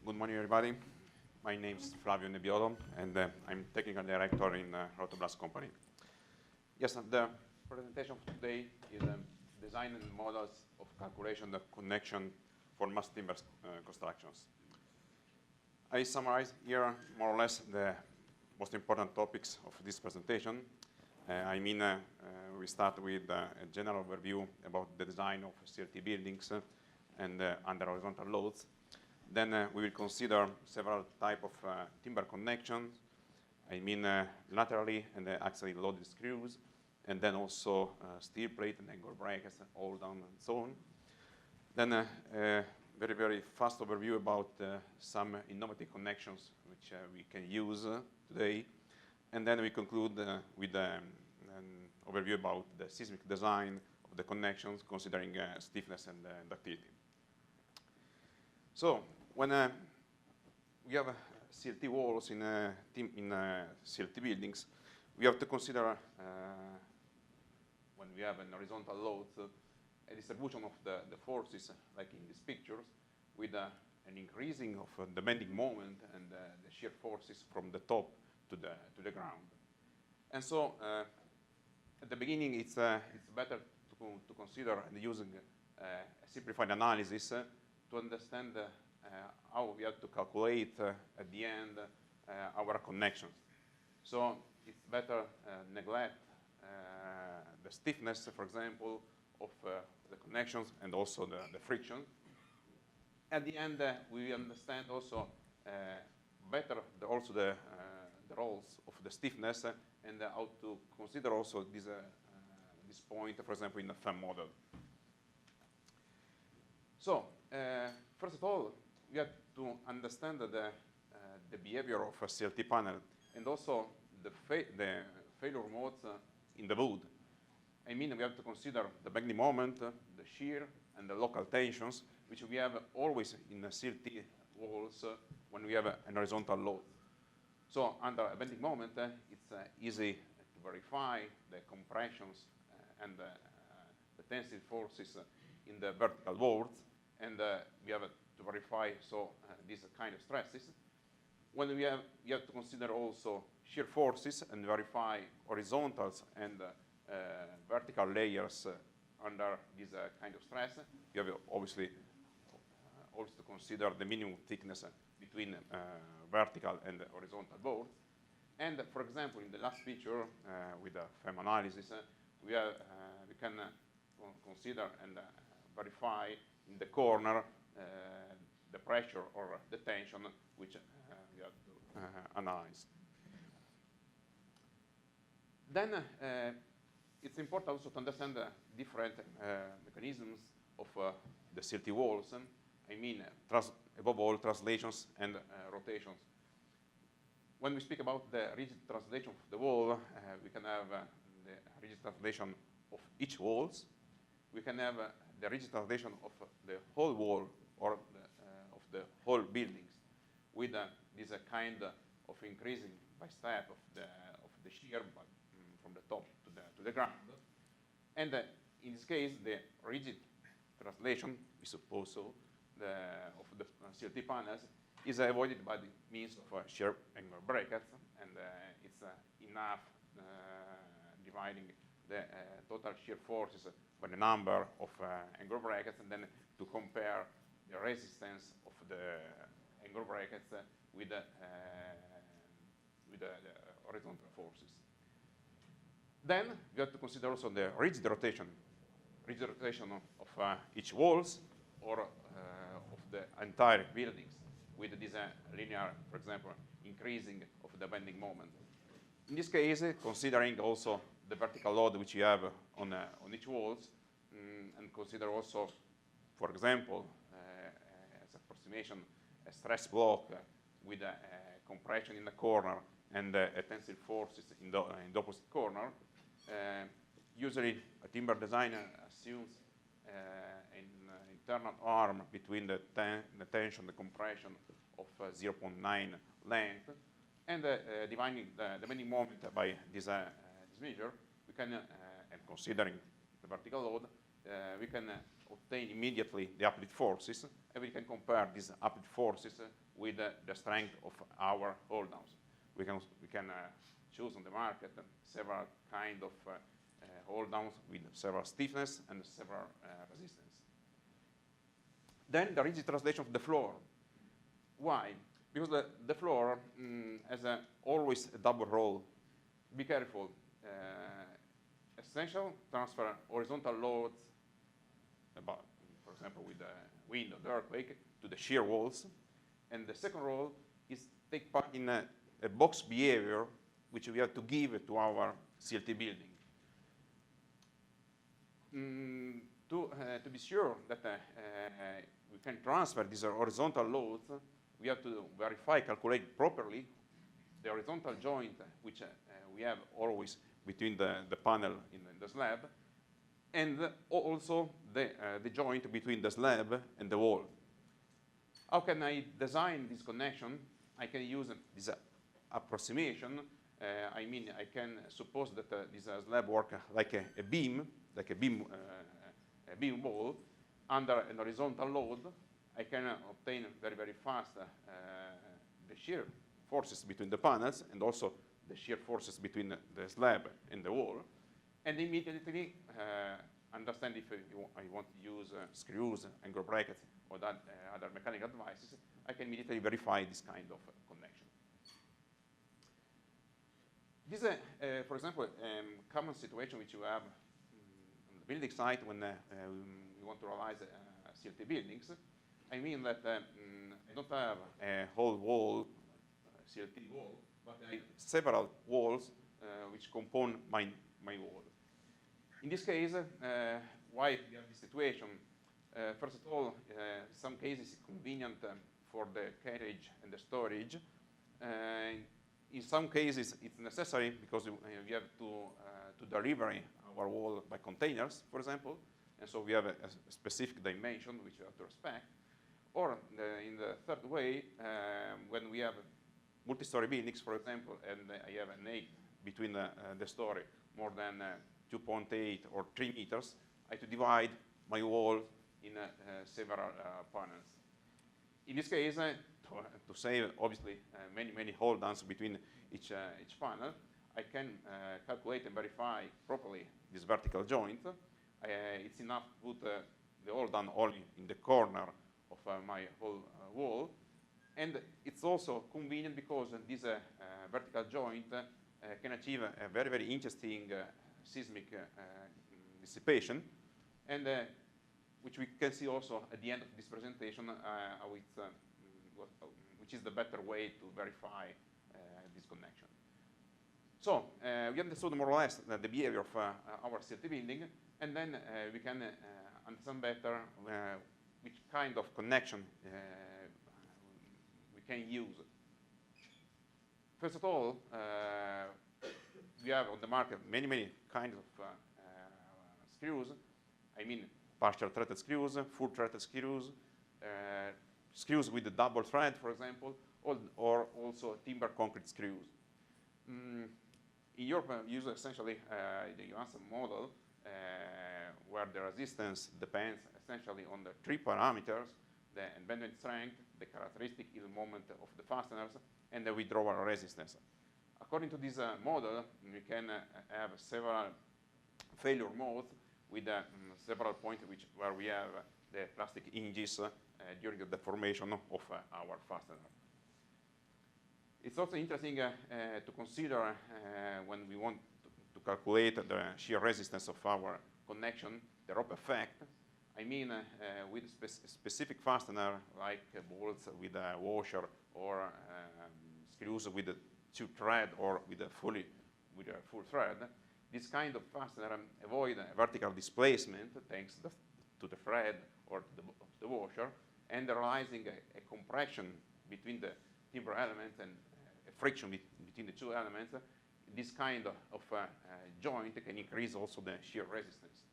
Good morning, everybody. My name is Flavio Nebiolo, and I'm technical director in Rothoblaas company. Yes, the presentation of today is design and models of calculation of connection for mass timber constructions. I summarize here more or less the most important topics of this presentation. We start with a general overview about the design of CLT buildings and under horizontal loads. Then we will consider several types of timber connections. Laterally and axially loaded screws, and then also steel plate and angle brackets, all down and so on. Then a very, very fast overview about some innovative connections which we can use today. And then we conclude with an overview about the seismic design of the connections, considering stiffness and ductility. So when we have CLT walls in CLT buildings, we have to consider, when we have an horizontal load, a distribution of the forces, like in these pictures, with an increasing of the bending moment and the shear forces from the top to the ground. And so at the beginning, it's better to consider using a simplified analysis to understand how we have to calculate at the end our connections. So it's better neglect the stiffness, for example, of the connections and also the friction. At the end, we understand also better the roles of the stiffness and how to consider also this point, for example, in the FEM model. So first of all, we have to understand the behavior of a CLT panel and also the failure modes in the wood. We have to consider the bending moment, the shear, and the local tensions, which we have always in the CLT walls when we have an horizontal load. So under a bending moment, it's easy to verify the compressions and the tensile forces in the vertical walls, and we have to verify these kind of stresses. When we have to consider also shear forces and verify horizontals and vertical layers under this kind of stress. You have obviously also to consider the minimum thickness between vertical and horizontal boards. And for example, in the last picture with the FEM analysis, we can consider and verify in the corner the pressure or the tension which we have to analyze. Then it's important also to understand the different mechanisms of the CLT walls. Above all, translations and rotations. When we speak about the rigid translation of the wall, we can have the rigid translation of each walls. We can have the rigid translation of the whole wall or of the whole buildings with this kind of increasing by step of the shear from the top to the ground. And in this case, the rigid translation, we suppose so, of the CLT panels is avoided by the means of shear angle brackets, and it's enough dividing the total shear forces by the number of angle brackets, and then to compare the resistance of the angle brackets with the horizontal forces. Then you have to consider also the rigid rotation of each walls or of the entire buildings with this linear, for example, increasing of the bending moment. In this case, considering also the vertical load which you have on each walls, and consider also, for example, as approximation, a stress block with a compression in the corner and a tensile forces in the opposite corner. Usually, a timber designer assumes an internal arm between the tension, the compression of 0.9 length, and dividing the bending moment by this measure, we can, and considering the vertical load, we can obtain immediately the uplift forces, and we can compare these uplift forces with the strength of our hold downs. We can choose on the market several kind of hold downs with several stiffness and several resistance. Then the rigid translation of the floor. Why? Because the floor has always a double role. Be careful. Essential transfer horizontal loads, about, for example, with the wind or the earthquake, to the shear walls. And the second role is take part in a box behavior which we have to give to our CLT building. To be sure that we can transfer these horizontal loads, we have to verify, calculate properly the horizontal joint which we have always between the panel in the slab, and also the joint between the slab and the wall. How can I design this connection? I can use this approximation. I mean, I can suppose that this slab works like a beam wall under an horizontal load. I can obtain very, very fast the shear forces between the panels and also the shear forces between the slab and the wall, and immediately understand if I want to use screws, angle brackets, or that, other mechanical devices. I can immediately verify this kind of connection. This is, for example, common situation which you have on the building site when we want to realize CLT buildings. I mean that I don't have a whole wall, CLT wall, but I have several walls which compose my wall. In this case, why we have this situation? First of all, some cases it's convenient for the carriage and the storage. In some cases, it's necessary because we have to deliver our wall by containers, for example, and so we have a specific dimension which we have to respect. Or in the third way, when we have multi-story buildings, for example, and I have an height between the story more than 2.8 or 3 meters, I have to divide my wall in several panels. In this case, to save obviously many hold downs between each panel, I can calculate and verify properly this vertical joint. It's enough to put the hold down only in the corner of my whole wall, and it's also convenient because this vertical joint can achieve a very, very interesting seismic dissipation, and which we can see also at the end of this presentation, which is the better way to verify this connection. So we understood more or less the behavior of our CLT building, and then we can understand better which kind of connection we can use. First of all, we have on the market many kinds of screws. I mean, partial threaded screws, full threaded screws, screws with a double thread, for example, or also timber concrete screws. In Europe, we use essentially the Johansson model, where the resistance depends essentially on the 3 parameters: the embedment strength, the characteristic yield moment of the fasteners, and the withdrawal resistance. According to this model, we can have several failure modes with several points where we have the plastic hinges during the deformation of our fastener. It's also interesting to consider when we want to calculate the shear resistance of our connection, the rope effect. I mean, with specific fastener like bolts with a washer or screws with a 2 thread or with a full thread, this kind of fastener avoid vertical displacement thanks to the thread or to the washer, and realizing a compression between the timber elements and a friction between the 2 elements. This kind of joint can increase also the shear resistance.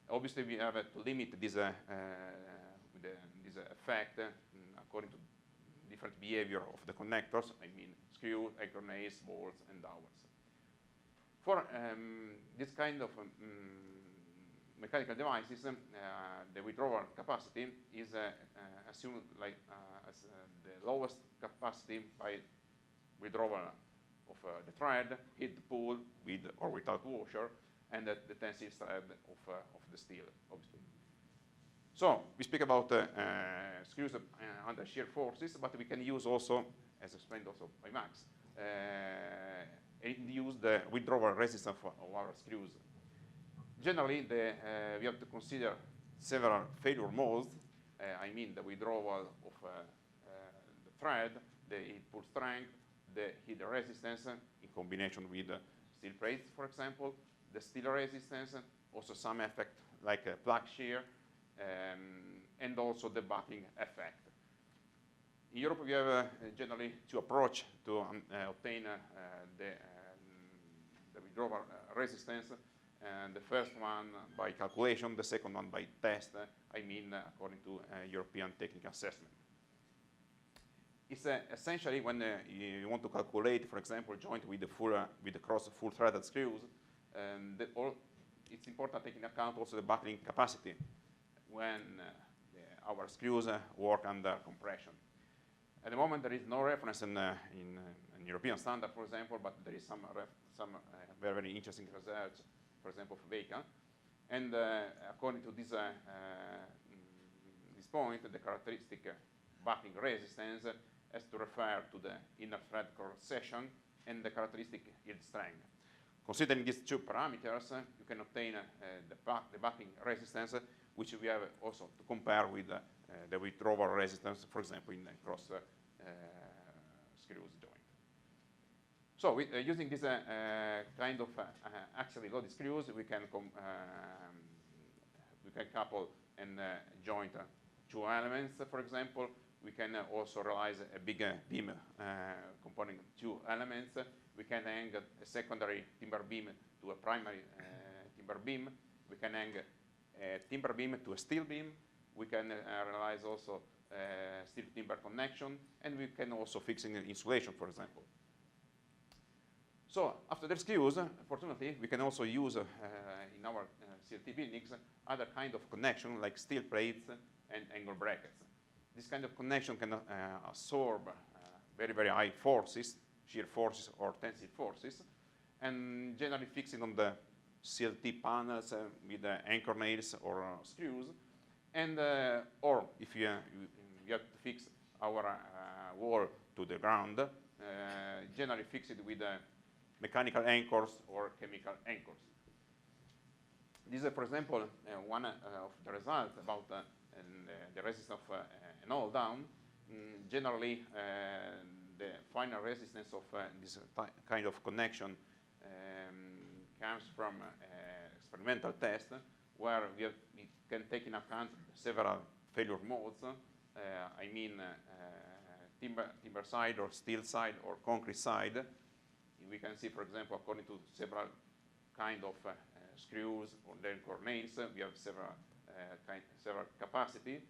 Obviously, we have to limit this effect according to different behavior of the connectors. I mean, screw, anchor nails, bolts, and dowels. For this kind of mechanical devices, the withdrawal capacity is assumed like as the lowest capacity by withdrawal of the thread, heat pull with or without washer, and the tensile strength of the steel, obviously. So we speak about screws under shear forces, but we can use also, as explained also by Max, use the withdrawal resistance of our screws. Generally, we have to consider several failure modes. I mean the withdrawal of the thread, the heat pull strength, the heat resistance in combination with steel plates, for example, the steel resistance, also some effect like plug shear, and also the buckling effect. In Europe, we have generally two approaches to obtain the withdrawal resistance. And the first one by calculation, the second one by test, I mean according to European technical assessment. It's essentially when you want to calculate, for example, joint with the cross full threaded screws, it's important to take into account also the buckling capacity when our screws work under compression. At the moment, there is no reference in European standard, for example, but there is some very, very interesting research, for example, of Vega. And according to this point, the characteristic buckling resistance has to refer to the inner thread cross section and the characteristic yield strength. Considering these two parameters, you can obtain the buckling resistance, which we have also to compare with the withdrawal resistance, for example, in cross screws joint. So using this kind of axially loaded screws, we can couple and joint two elements, for example. We can also realize a big beam composing two elements. We can hang a secondary timber beam to a primary timber beam. We can hang a timber beam to a steel beam. We can realize also steel timber connection, and we can also fix in insulation, for example. So after the screws, fortunately, we can also use in our CLT buildings other kind of connection like steel plates and angle brackets. This kind of connection can absorb very, very high forces, shear forces or tensile forces, and generally fixing on the CLT panels with anchor nails or screws, and or if you have to fix our wall to the ground, generally fix it with mechanical anchors or chemical anchors. This is, for example, one of the results about the resistance of an all down. Generally, the final resistance of this kind of connection comes from experimental test where we can take into account several failure modes. I mean timber side or steel side or concrete side. We can see, for example, according to several kind of screws or anchor nails, we have several capacity.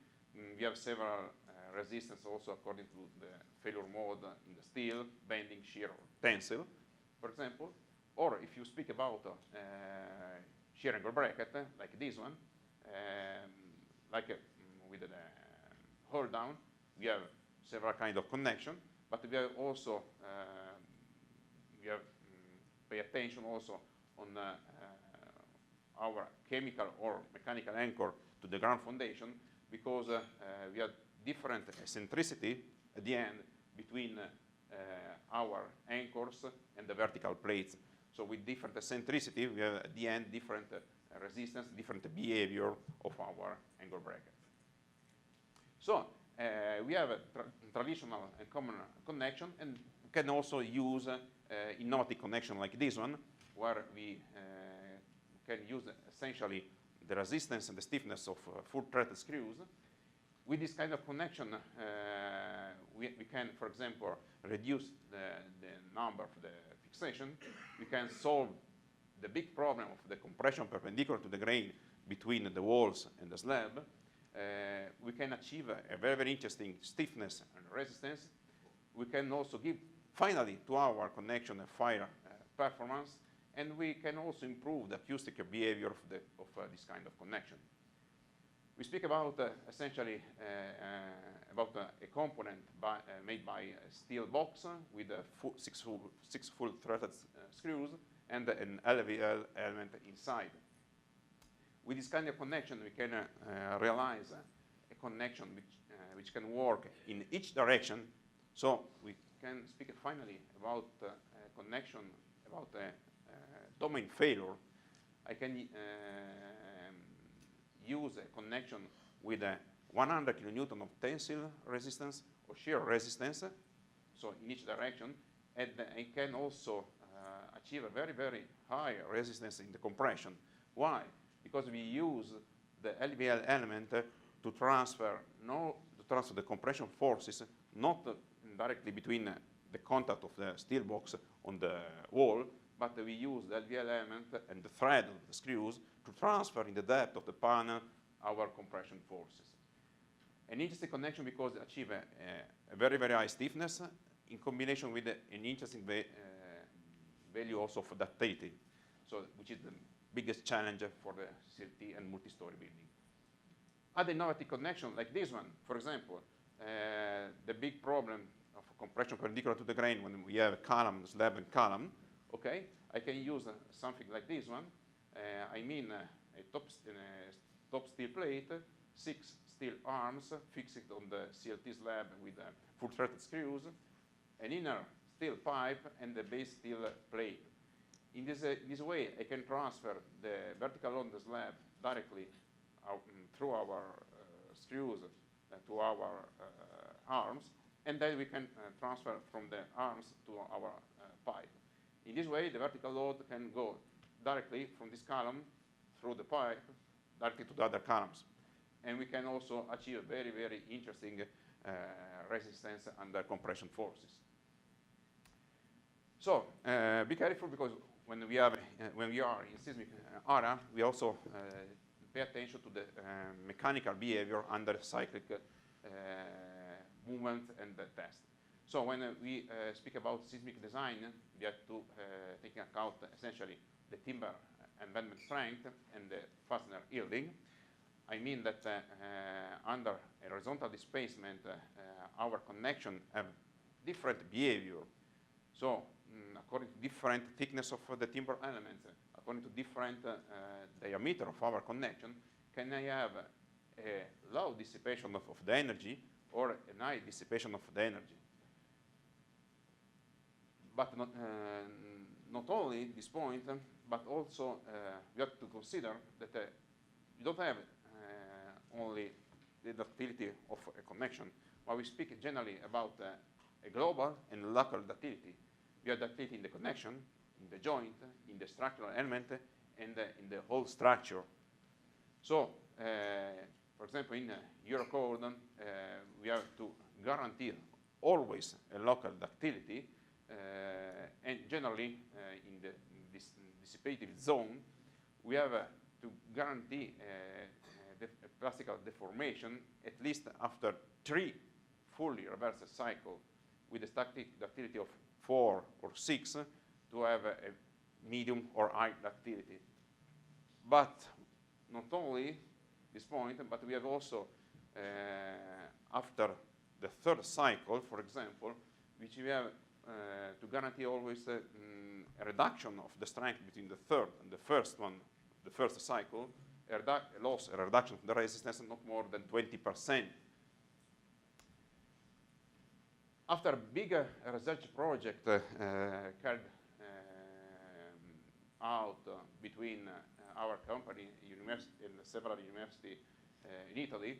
We have several resistance also according to the failure mode in the steel, bending, shear, or tensile, for example. Or if you speak about shear angle bracket, like this one, with the hold down, we have several kind of connection, but we have also pay attention also on our chemical or mechanical anchor to the ground foundation, because we have different eccentricity at the end between our anchors and the vertical plates. So with different eccentricity, we have at the end different resistance, different behavior of our angle bracket. So we have a traditional and common connection, and we can also use innovative connection like this one, where we can use essentially the resistance and the stiffness of full threaded screws. With this kind of connection, we can, for example, reduce the number of the fixation. We can solve the big problem of the compression perpendicular to the grain between the walls and the slab. We can achieve a very, very interesting stiffness and resistance. We can also give, finally, to our connection a fire performance, and we can also improve the acoustic behavior of this kind of connection. We speak about essentially about a component made by a steel box with six full threaded screws and an LVL element inside. With this kind of connection, we can realize a connection which can work in each direction. So we can speak finally about a connection, about a domain failure. I can use a connection with a 100 kilonewton of tensile resistance or shear resistance, so in each direction, and I can also achieve a very, very high resistance in the compression. Why? Because we use the LVL element to transfer the compression forces not directly between the contact of the steel box on the wall, but we use the LVL element and the thread of the screws to transfer in the depth of the panel our compression forces. An interesting connection because it achieves a very, very high stiffness in combination with an interesting value also for ductility, so which is the biggest challenge for the CLT and multi-story building. Other innovative connection like this one, for example, the big problem of compression perpendicular to the grain when we have column, slab, and column. Okay, I can use something like this one. I mean a top steel plate, 6 steel arms fixed on the CLT slab with full threaded screws, an inner steel pipe, and the base steel plate. In this way, I can transfer the vertical load on the slab directly through our screws to our arms, and then we can transfer from the arms to our pipe. In this way, the vertical load can go directly from this column through the pipe directly to the other columns. And we can also achieve very, very interesting resistance under compression forces. So be careful, because when we are in seismic area, we also pay attention to the mechanical behavior under cyclic movement and test. So when we speak about seismic design, we have to take into account essentially the timber embedment strength and the fastener yielding. I mean that under a horizontal displacement, our connection have different behavior. So according to different thickness of the timber elements, according to different diameter of our connection, can I have a low dissipation of the energy or a high dissipation of the energy? But not only this point, but also we have to consider that you don't have only the ductility of a connection, but we speak generally about a global and local ductility. We have ductility in the connection, in the joint, in the structural element, and in the whole structure. So, for example, in Eurocode, we have to guarantee always a local ductility, and generally in this dissipative zone, we have to guarantee the plastical deformation at least after 3 fully reversed cycles with a static ductility of 4 or 6 to have a medium or high ductility. But not only this point, but we have also after the 3rd cycle, for example, which we have to guarantee always a reduction of the strength between the 3rd and the first one, the 1st cycle, a reduction of the resistance not more than 20%. After a bigger research project carried out between our company university and several universities in Italy,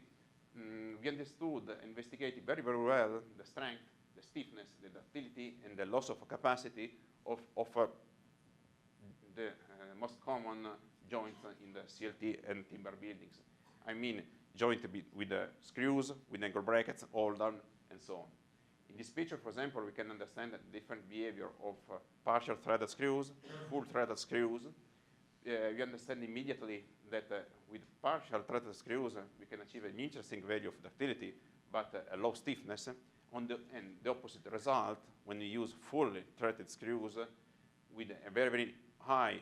we understood, investigated very, very well the strength, the stiffness, the ductility, and the loss of capacity of the most common joints in the CLT and timber buildings. I mean, joint with the screws, with angle brackets, hold on, and so on. In this picture, for example, we can understand the different behavior of partial threaded screws, full threaded screws. We understand immediately that with partial threaded screws, we can achieve an interesting value of ductility, but a low stiffness. And the opposite result when we use fully threaded screws with a very, very high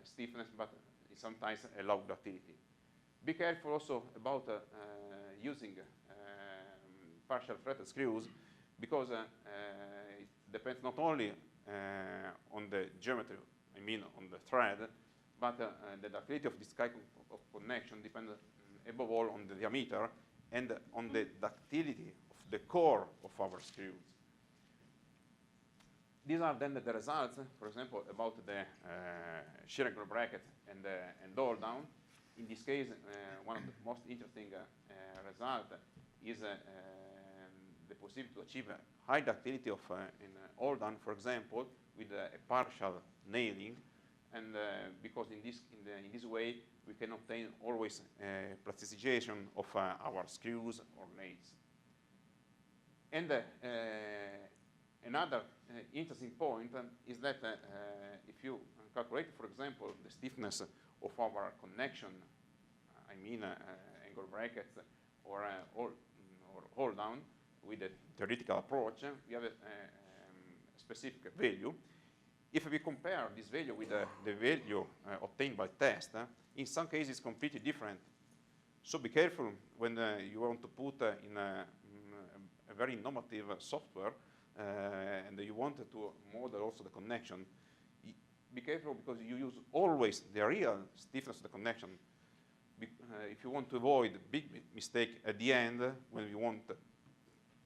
stiffness, but sometimes a low ductility. Be careful also about using partial threaded screws, because it depends not only on the geometry, I mean on the thread, but the ductility of this kind of connection depends above all on the diameter and on the ductility of the core of our screws. These are then the results, for example, about the shear angle bracket and hold down. In this case, one of the most interesting results is the possibility to achieve a high ductility of in hold down, for example, with a partial nailing, and because in this way we can obtain always plasticization of our screws or nails. And another interesting point is that if you calculate, for example, the stiffness of our connection, I mean angle brackets or hold down with a theoretical approach, we have a specific value. If we compare this value with the value obtained by test, in some cases it's completely different. So be careful when you want to put in a very innovative software and you want to model also the connection. Be careful because you use always the real stiffness of the connection. If you want to avoid big mistake at the end when you want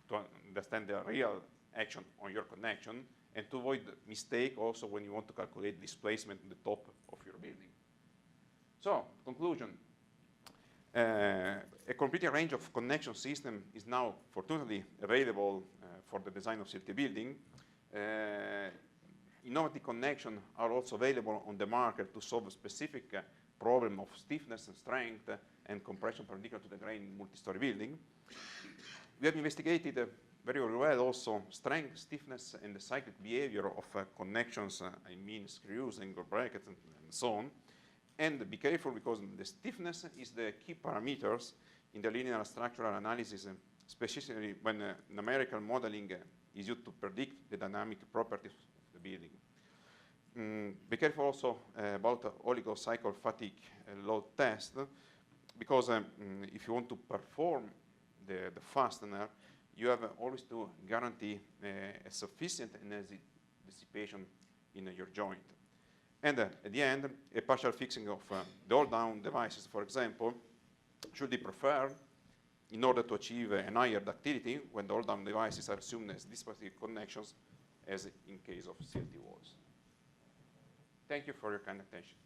to understand the real action on your connection, and to avoid mistake also when you want to calculate displacement in the top of your building. So, conclusion. A complete range of connection system is now fortunately available for the design of CLT building. Innovative connections are also available on the market to solve a specific problem of stiffness and strength and compression perpendicular to the grain in multi-story building. We have investigated very well also strength, stiffness, and the cyclic behavior of connections, I mean screws, angle brackets, and so on. And be careful because the stiffness is the key parameters in the linear structural analysis, especially when numerical modeling is used to predict the dynamic properties of the building. Be careful also about oligocycle fatigue load test, because if you want to perform the fastener, you have always to guarantee a sufficient energy dissipation in your joint. And at the end, a partial fixing of the hold-down devices, for example, should be preferred in order to achieve a higher ductility when the hold-down devices are assumed as disparate connections, as in case of CLT walls. Thank you for your kind attention.